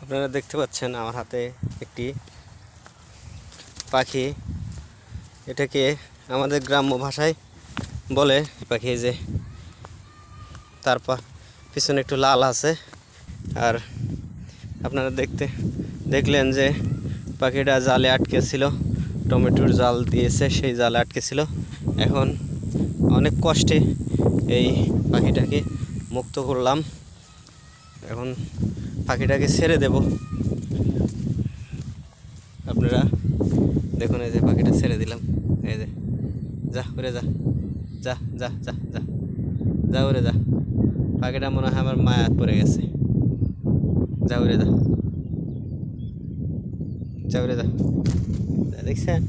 আপনারা দেখতে পাচ্ছেন আমার হাতে একটি পাখি। এটাকে আমাদের গ্রাম্য ভাষায় বলে পাখি, যে তার পিছনে একটু লাল আছে। আর আপনারা দেখলেন যে পাখিটা জালে আটকে ছিল, টমেটোর জাল দিয়েছে, সেই জালে আটকে ছিল। এখন অনেক কষ্টে এই পাখিটাকে মুক্ত করলাম। এখন পাখিটাকে ছেড়ে দেব। আপনারা দেখুন, এই যে পাখিটা ছেড়ে দিলাম। এই যে যা উড়ে যা, যা যা যা যা যা উড়ে যা। পাখিটা মনে হয় আমার মায়া পড়ে গেছে। যা উড়ে যা, যা উড়ে যা, দেখছেন।